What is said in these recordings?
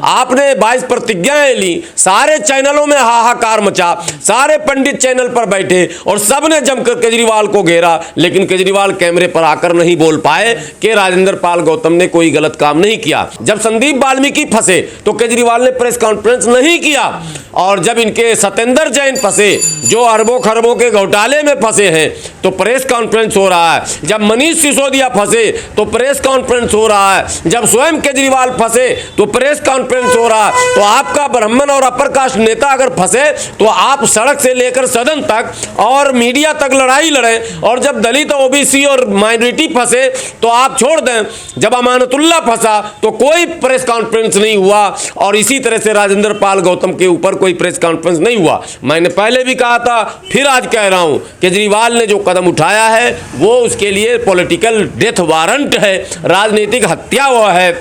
आपने 22 प्रतिज्ञाएं ली, सारे चैनलों में हाहाकार मचा, सारे पंडित चैनल पर बैठे और सबने जमकर केजरीवाल को घेरा, लेकिन केजरीवाल कैमरे पर आकर नहीं बोल पाए कि राजेंद्र पाल गौतम ने कोई गलत काम नहीं किया। जब संदीप वाल्मीकि फंसे तो केजरीवाल ने प्रेस कॉन्फ्रेंस नहीं किया, और जब इनके सत्येंद्र जैन फंसे जो अरबों खरबों के घोटाले में फंसे हैं तो प्रेस कॉन्फ्रेंस हो रहा है। जब मनीष सिसोदिया फंसे तो प्रेस कॉन्फ्रेंस हो रहा है। जब स्वयं केजरीवाल फंसे तो प्रेस कॉन्फ्रेंस हो रहा है। तो आपका ब्राह्मण और अपर कास्ट नेता अगर फंसे तो आप सड़क से लेकर सदन तक और मीडिया तक लड़ाई लड़ें, और जब दलित ओबीसी और माइनॉरिटी फंसे तो आप छोड़ दें। जब अमानतुल्लाह फंसा तो कोई प्रेस कॉन्फ्रेंस नहीं हुआ, और इसी तरह से राजेंद्र पाल गौतम के ऊपर कोई प्रेस कॉन्फ्रेंस नहीं हुआ। मैंने पहले भी कहा था, फिर आज कह रहा हूं, केजरीवाल ने जो कदम उठाया है वो उसके लिए पॉलिटिकल डेथ वारंट है, राजनीतिक हत्या हुआ है।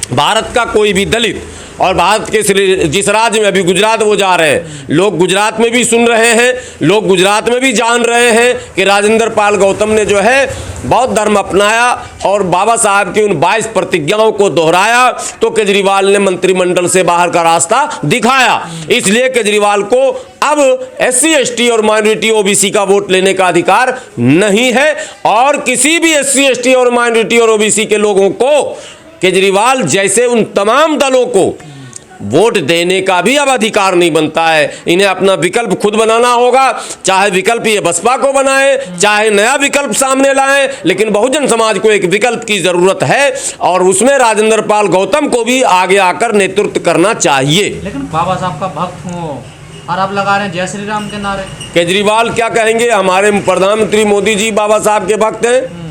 भारत का कोई भी दलित, और भारत के जिस राज्य में अभी गुजरात वो जा रहे हैं, लोग गुजरात में भी सुन रहे हैं, लोग गुजरात में भी जान रहे हैं कि राजेंद्र पाल गौतम ने जो है बौद्ध धर्म अपनाया और बाबा साहब की उन 22 प्रतिज्ञाओं को दोहराया, तो केजरीवाल ने मंत्रिमंडल से बाहर का रास्ता दिखाया। इसलिए केजरीवाल को अब SC ST और माइनॉरिटी OBC का वोट लेने का अधिकार नहीं है, और किसी भी SC ST और माइनॉरिटी और OBC के लोगों को केजरीवाल जैसे उन तमाम दलों को वोट देने का भी अब अधिकार नहीं बनता है। इन्हें अपना विकल्प खुद बनाना होगा, चाहे विकल्प ये बसपा को बनाए, चाहे नया विकल्प सामने लाएं, लेकिन बहुजन समाज को एक विकल्प की जरूरत है, और उसमें राजेंद्र पाल गौतम को भी आगे आकर नेतृत्व करना चाहिए। लेकिन बाबा साहब का भक्त हूँ और आप लगा रहे हैं जय श्री राम के नारे। केजरीवाल क्या कहेंगे? हमारे प्रधानमंत्री मोदी जी बाबा साहब के भक्त हैं,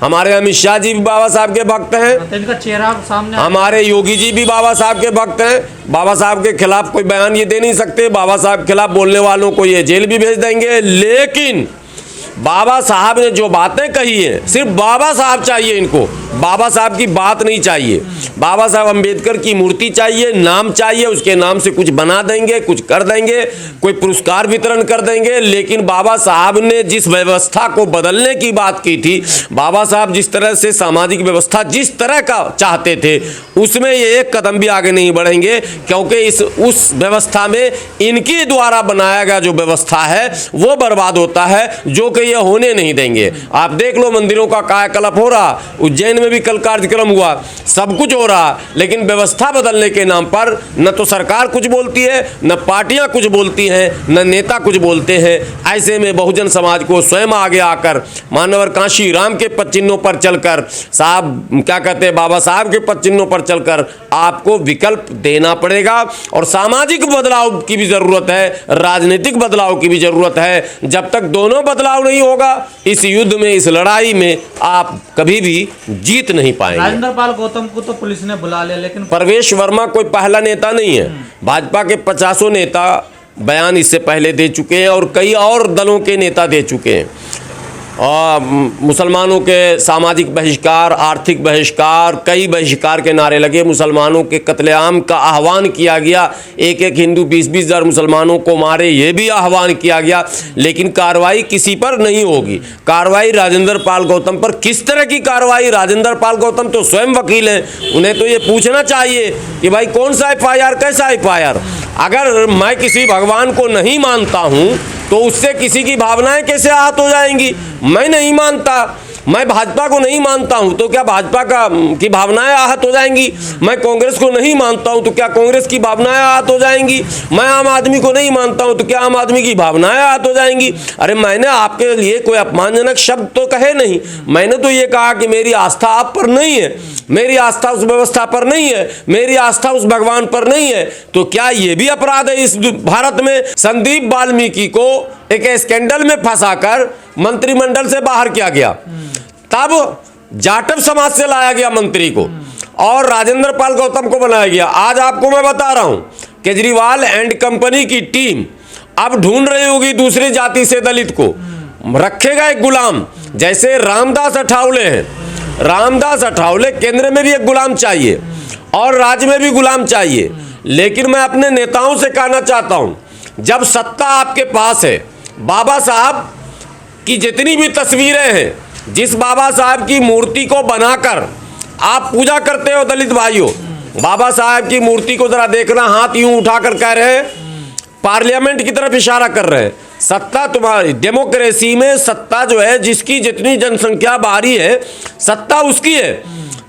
हमारे अमित शाह जी भी बाबा साहब के भक्त हैं, तो इनका चेहरा सामने, हमारे योगी जी भी बाबा साहब के भक्त हैं। बाबा साहब के खिलाफ कोई बयान ये दे नहीं सकते, बाबा साहब के खिलाफ बोलने वालों को ये जेल भी भेज देंगे। लेकिन बाबा साहब ने जो बातें कही है, सिर्फ बाबा साहब चाहिए इनको, बाबा साहब की बात नहीं चाहिए। बाबा साहब अंबेडकर की मूर्ति चाहिए, नाम चाहिए, उसके नाम से कुछ बना देंगे, कुछ कर देंगे, कोई पुरस्कार वितरण कर देंगे। लेकिन बाबा साहब ने जिस व्यवस्था को बदलने की बात की थी, बाबा साहब जिस तरह से सामाजिक व्यवस्था जिस तरह का चाहते थे, उसमें ये एक कदम भी आगे नहीं बढ़ेंगे, क्योंकि उस व्यवस्था में इनके द्वारा बनाया गया जो व्यवस्था है वो बर्बाद होता है, जो कि ये होने नहीं देंगे। आप देख लो, मंदिरों का कायाकल्प हो रहा, उज्जैन में भी कल कार्यक्रम हुआ, सब कुछ हो रहा, लेकिन व्यवस्था बदलने के नाम पर न तो सरकार कुछ बोलती है, न पार्टियां कुछ बोलती हैं, न नेता कुछ बोलते हैं। ऐसे में बहुजन समाज को स्वयं आगे आकर मानवर काशी राम के पद चिन्हों पर चलकर, साहब क्या कहते हैं, बाबा साहब के पद चिन्हों पर चलकर आपको विकल्प देना पड़ेगा। और सामाजिक बदलाव की भी जरूरत है, राजनीतिक बदलाव की भी जरूरत है। जब तक दोनों बदलाव नहीं होगा, इस युद्ध में, इस लड़ाई में आप कभी भी जीत नहीं पाएंगे। राजेंद्र पाल गौतम को तो पुलिस ने बुला लिया, लेकिन परवेश वर्मा कोई पहला नेता नहीं है। भाजपा के 50 नेता बयान इससे पहले दे चुके हैं, और कई और दलों के नेता दे चुके हैं। और मुसलमानों के सामाजिक बहिष्कार, आर्थिक बहिष्कार, कई बहिष्कार के नारे लगे, मुसलमानों के कत्लेआम का आह्वान किया गया, एक एक हिंदू 20-20 हज़ार मुसलमानों को मारे, ये भी आह्वान किया गया, लेकिन कार्रवाई किसी पर नहीं होगी। कार्रवाई राजेंद्र पाल गौतम पर किस तरह की कार्रवाई? राजेंद्र पाल गौतम तो स्वयं वकील हैं, उन्हें तो ये पूछना चाहिए कि भाई कौन सा FIR, कैसा FIR? अगर मैं किसी भगवान को नहीं मानता हूँ तो उससे किसी की भावनाएं कैसे आहत हो जाएंगी? मैं नहीं मानता, मैं भाजपा को नहीं मानता हूं तो क्या भाजपा की भावनाएं आहत हो जाएंगी? मैं कांग्रेस को नहीं मानता हूं तो क्या कांग्रेस की भावनाएं आहत हो जाएंगी? मैं आम आदमी को नहीं मानता हूं तो क्या आम आदमी की भावनाएं आहत हो जाएंगी? अरे मैंने आपके लिए कोई अपमानजनक शब्द तो कहे नहीं, मैंने तो ये कहा कि मेरी आस्था आप पर नहीं है, मेरी आस्था उस व्यवस्था पर नहीं है, मेरी आस्था उस भगवान पर नहीं है। तो क्या ये भी अपराध है इस भारत में? संदीप वाल्मीकि को एक स्कैंडल में फंसाकर मंत्रिमंडल से बाहर किया गया, तब जाटव समाज से लाया गया मंत्री को, और राजेंद्र पाल गौतम को बनाया गया। आज आपको मैं बता रहा हूं, केजरीवाल एंड कंपनी की टीम अब ढूंढ रही होगी दूसरी जाति से दलित को, रखेगा एक गुलाम, जैसे रामदास अठावले हैं। रामदास अठावले केंद्र में भी एक गुलाम चाहिए और राज्य में भी गुलाम चाहिए। लेकिन मैं अपने नेताओं से कहना चाहता हूं, जब सत्ता आपके पास है, बाबा साहब की जितनी भी तस्वीरें हैं, जिस बाबा साहब की मूर्ति को बनाकर आप पूजा करते हो दलित भाइयों, बाबा साहब की मूर्ति को जरा देखना, हाथ यूं उठाकर कह रहे हैं, पार्लियामेंट की तरफ इशारा कर रहे हैं। सत्ता तुम्हारी, डेमोक्रेसी में सत्ता जो है, जिसकी जितनी जनसंख्या बाहरी है सत्ता उसकी है।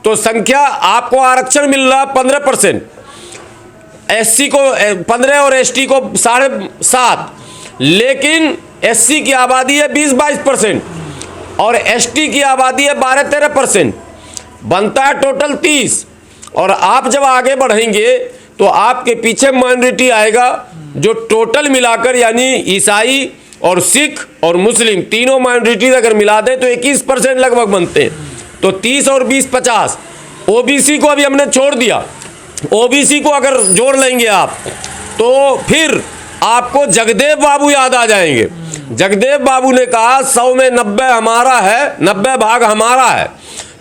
तो संख्या आपको आरक्षण मिल रहा 15%, एससी को 15 और एसटी को 7.5, लेकिन एससी की आबादी है 20-22% और एसटी की आबादी है 12-13%, बनता है टोटल 30। और आप जब आगे बढ़ेंगे तो आपके पीछे माइनॉरिटी आएगा, जो टोटल मिलाकर यानी ईसाई और सिख और मुस्लिम तीनों माइनॉरिटी अगर मिला दें तो 21% लगभग बनते हैं। तो 30 और 20 50। ओबीसी को अभी हमने छोड़ दिया, ओबीसी को अगर जोड़ लेंगे आप तो फिर आपको जगदेव बाबू याद आ जाएंगे। जगदेव बाबू ने कहा 100 में 90 हमारा है, 90 भाग हमारा है।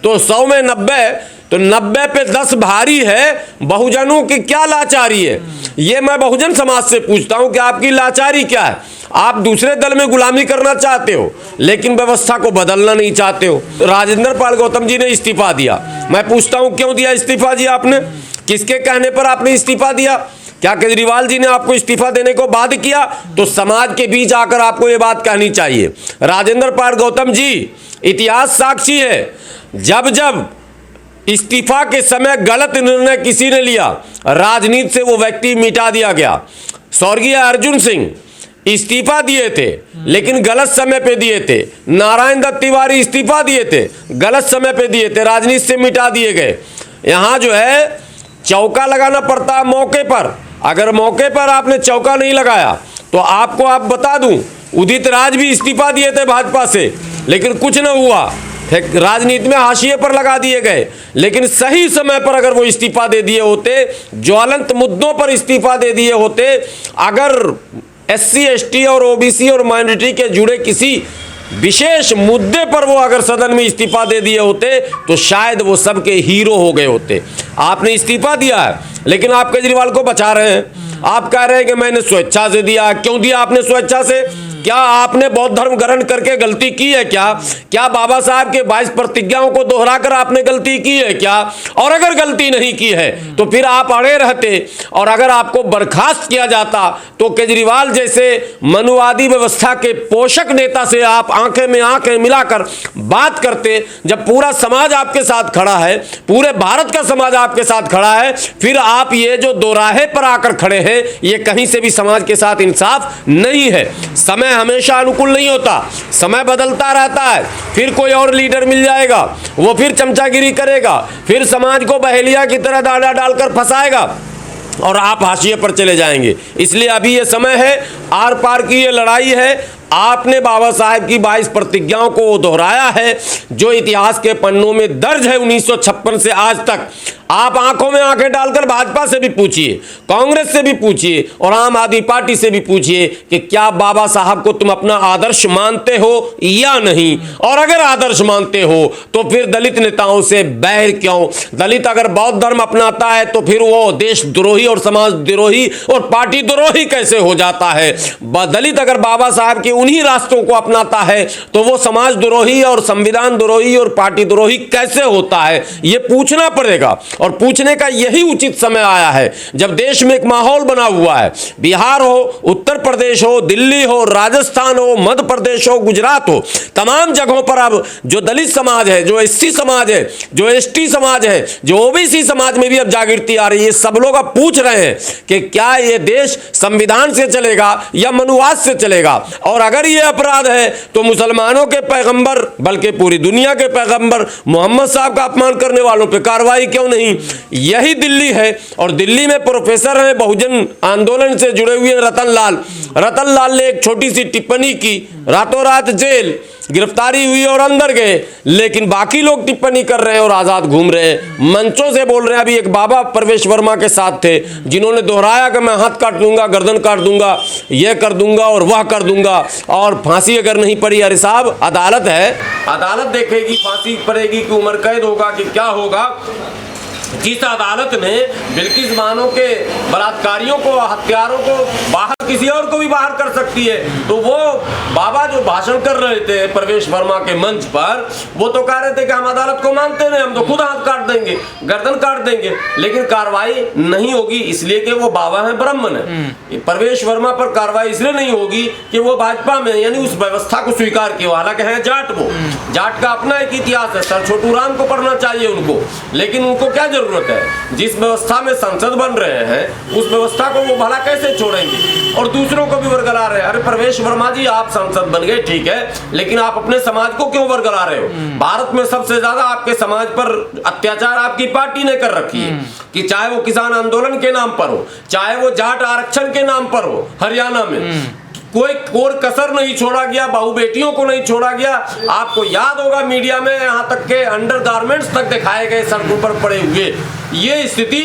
तो 100 में 90, तो 90 पे 10 भारी है। बहुजनों की क्या लाचारी है, ये मैं बहुजन समाज से पूछता हूं कि आपकी लाचारी क्या है। आप दूसरे दल में गुलामी करना चाहते हो लेकिन व्यवस्था को बदलना नहीं चाहते हो। राजेंद्र पाल गौतम जी ने इस्तीफा दिया, मैं पूछता हूं क्यों दिया इस्तीफा जी आपने, किसके कहने पर आपने इस्तीफा दिया? क्या केजरीवाल जी ने आपको इस्तीफा देने को बाध्य किया? तो समाज के बीच आकर आपको ये बात कहनी चाहिए। राजेंद्र पाल गौतम जी, इतिहास साक्षी है, जब जब इस्तीफा के समय गलत निर्णय किसी ने लिया, राजनीति से वो व्यक्ति मिटा दिया गया। स्वर्गीय अर्जुन सिंह इस्तीफा दिए थे लेकिन गलत समय पे दिए थे। नारायण दत्त तिवारी इस्तीफा दिए थे, गलत समय पे दिए थे, राजनीति से मिटा दिए गए। यहाँ जो है चौका लगाना पड़ता है मौके पर। अगर मौके पर आपने चौका नहीं लगाया तो आपको आप बता दूं, उदित राज भी इस्तीफा दिए थे भाजपा से लेकिन कुछ न हुआ, राजनीति में हाशिए पर लगा दिए गए। लेकिन सही समय पर अगर वो इस्तीफा दे दिए होते, ज्वलंत मुद्दों पर इस्तीफा दे दिए होते, अगर एससी एसटी और ओबीसी और माइनॉरिटी के जुड़े किसी विशेष मुद्दे पर वो अगर सदन में इस्तीफा दे दिए होते तो शायद वो सबके हीरो हो गए होते। आपने इस्तीफा दिया है लेकिन आप केजरीवाल को बचा रहे हैं। आप कह रहे हैं कि मैंने स्वेच्छा से दिया। क्यों दिया आपने स्वेच्छा से? क्या आपने बौद्ध धर्म ग्रहण करके गलती की है क्या बाबा साहब के 22 प्रतिज्ञाओं को दोहराकर आपने गलती की है क्या? और अगर गलती नहीं की है तो फिर आप अड़े रहते, और अगर आपको बर्खास्त किया जाता तो केजरीवाल जैसे मनुवादी व्यवस्था के पोषक नेता से आप आंखें में आंखें मिलाकर बात करते। जब पूरा समाज आपके साथ खड़ा है, पूरे भारत का समाज आपके साथ खड़ा है, फिर आप ये जो दोराहे पर आकर खड़े हैं, ये कहीं से भी समाज के साथ इंसाफ नहीं है। समय हमेशा अनुकूल नहीं होता, समय बदलता रहता है, फिर कोई और लीडर मिल जाएगा, वो फिर चमचागिरी करेगा, फिर समाज को बहेलिया की तरह डाला डालकर फंसाएगा और आप हाशिए पर चले जाएंगे। इसलिए अभी ये समय है, आर पार की ये लड़ाई है। आपने बाबा साहेब की 22 प्रतिज्ञाओं को दोहराया है जो इतिहास के पन्नों में दर्ज है 1956 से आज तक। आप आंखों में आंखें डालकर भाजपा से भी पूछिए, कांग्रेस से भी पूछिए और आम आदमी पार्टी से भी पूछिए कि क्या बाबा साहब को तुम अपना आदर्श मानते हो या नहीं। और अगर आदर्श मानते हो तो फिर दलित नेताओं से बैर क्यों? दलित अगर बौद्ध धर्म अपनाता है तो फिर वो देशद्रोही और समाज द्रोही और पार्टी द्रोही कैसे हो जाता है? दलित अगर बाबा साहब के उन्हीं रास्तों को अपनाता है तो वो समाज द्रोही और संविधान द्रोही और पार्टी द्रोही कैसे होता है? ये पूछना पड़ेगा और पूछने का यही उचित समय आया है जब देश में एक माहौल बना हुआ है। बिहार हो, उत्तर प्रदेश हो, दिल्ली हो, राजस्थान हो, मध्य प्रदेश हो, गुजरात हो, तमाम जगहों पर अब जो दलित समाज है, जो एससी समाज है, जो एसटी समाज है, जो ओबीसी समाज में भी अब जागृति आ रही है। सब लोग अब पूछ रहे हैं कि क्या ये देश संविधान से चलेगा या मनुवाद से चलेगा। और अगर ये अपराध है तो मुसलमानों के पैगंबर बल्कि पूरी दुनिया के पैगंबर मोहम्मद साहब का अपमान करने वालों पर कार्रवाई क्यों नहीं? यही दिल्ली है और दिल्ली में प्रोफेसर हैं बहुजन आंदोलन से जुड़े हुए रतन लाल ने एक छोटी सी टिप्पणी की, रातों रात जेल, गिरफ्तारी हुई और अंदर गए। लेकिन बाकी लोग टिप्पणी कर रहे हैं और आजाद घूम रहे हैं, मंचों से बोल रहे हैं। अभी एक बाबा प्रवेश वर्मा के साथ थे जिन्होंने दोहराया कि मैं हाथ काट दूंगा, गर्दन काट दूंगा, यह कर दूंगा और वह कर दूंगा, और फांसी अगर नहीं पड़ी, अरे साहब अदालत है, अदालत देखेगी फांसी पड़ेगी कि उम्र कैद होगा कि क्या होगा। जिस अदालत ने बिल्किस बानो के बलात्कारियों को, हत्यारों को बाहर किसी और को भी बाहर कर सकती है। तो वो बाबा जो भाषण कर रहे थे प्रवेश वर्मा के मंच पर, वो तो कह रहे थे कि हम अदालत को मानते नहीं, हम तो खुद हाथ काट देंगे, गर्दन काट देंगे, लेकिन कार्रवाई नहीं होगी इसलिए कि वो बाबा है, ब्राह्मण है। प्रवेश वर्मा पर कार्रवाई इसलिए नहीं होगी कि वो भाजपा में यानी उस व्यवस्था को स्वीकार किया, हालांकि है जाट, वो जाट का अपना एक इतिहास है, सर छोटू राम को पढ़ना चाहिए उनको, लेकिन उनको क्या जरूरत है, जिस व्यवस्था में संसद बन रहे हैं उस व्यवस्था को वो भला कैसे छोड़ेंगे और दूसरों को भी वर्गला रहे हैं। अरे प्रवेश वर्मा जी, आप सांसद बन गए ठीक है, लेकिन आप अपने समाज को क्यों वर्गला रहे हो? भारत में सबसे ज्यादा आपके समाज पर अत्याचार आपकी पार्टी ने कर रखी है, कि चाहे वो किसान आंदोलन के नाम पर हो, चाहे वो जाट आरक्षण के नाम पर हो, हरियाणा में कोई कोर कसर नहीं छोड़ा गया, बहु बेटियों को नहीं छोड़ा गया। आपको याद होगा मीडिया में यहाँ तक के अंडरगारमेंट्स तक दिखाए गए सड़कों पर पड़े हुए। ये स्थिति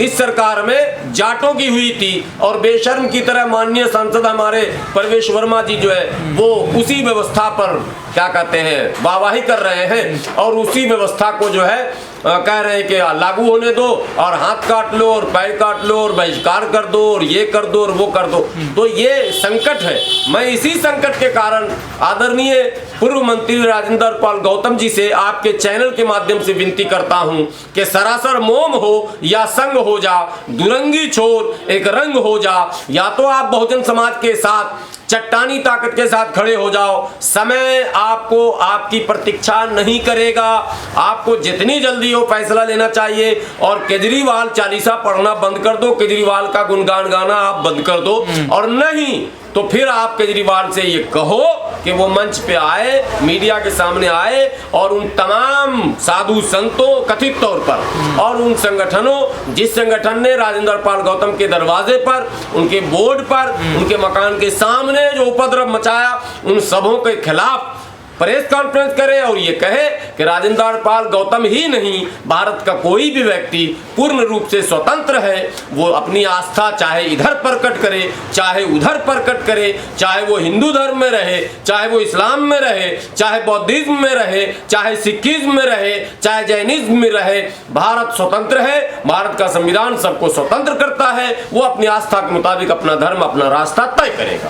इस सरकार में जाटों की हुई थी और बेशर्म की तरह माननीय सांसद हमारे प्रवेश वर्मा जी जो है वो उसी व्यवस्था पर क्या कहते हैं वाहवाही कर रहे हैं और उसी व्यवस्था को जो है कह रहे हैं कि लागू होने दो और हाथ काट लो और पैर काट लो और बहिष्कार कर दो और ये कर दो और वो कर दो। तो ये संकट है। मैं इसी संकट के कारण आदरणीय पूर्व मंत्री राजेंद्र पाल गौतम जी से आपके चैनल के माध्यम से विनती करता हूं कि सरासर मोम हो या संग हो जा, दुरंगी छोर एक रंग हो जा, या तो आप बहुजन समाज के साथ चट्टानी ताकत के साथ खड़े हो जाओ। समय आपको आपकी प्रतीक्षा नहीं करेगा, आपको जितनी जल्दी हो फैसला लेना चाहिए और केजरीवाल चालीसा पढ़ना बंद कर दो, केजरीवाल का गुणगान गाना आप बंद कर दो, और नहीं तो फिर आप केजरीवाल से ये कहो कि वो मंच पे आए, मीडिया के सामने आए और उन तमाम साधु संतों कथित तौर पर और उन संगठनों, जिस संगठन ने राजेंद्र पाल गौतम के दरवाजे पर, उनके बोर्ड पर, उनके मकान के सामने जो उपद्रव मचाया, उन सबों के खिलाफ प्रेस कॉन्फ्रेंस करे और ये कहे कि राजेंद्र पाल गौतम ही नहीं, भारत का कोई भी व्यक्ति पूर्ण रूप से स्वतंत्र है। वो अपनी आस्था चाहे इधर प्रकट करे, चाहे उधर प्रकट करे, चाहे वो हिंदू धर्म में रहे, चाहे वो इस्लाम में रहे, चाहे बौद्धिज्म में रहे, चाहे सिखिज्म में रहे, चाहे जैनिज्म में रहे। भारत स्वतंत्र है, भारत का संविधान सबको स्वतंत्र करता है। वो अपनी आस्था के मुताबिक अपना धर्म, अपना रास्ता तय करेगा।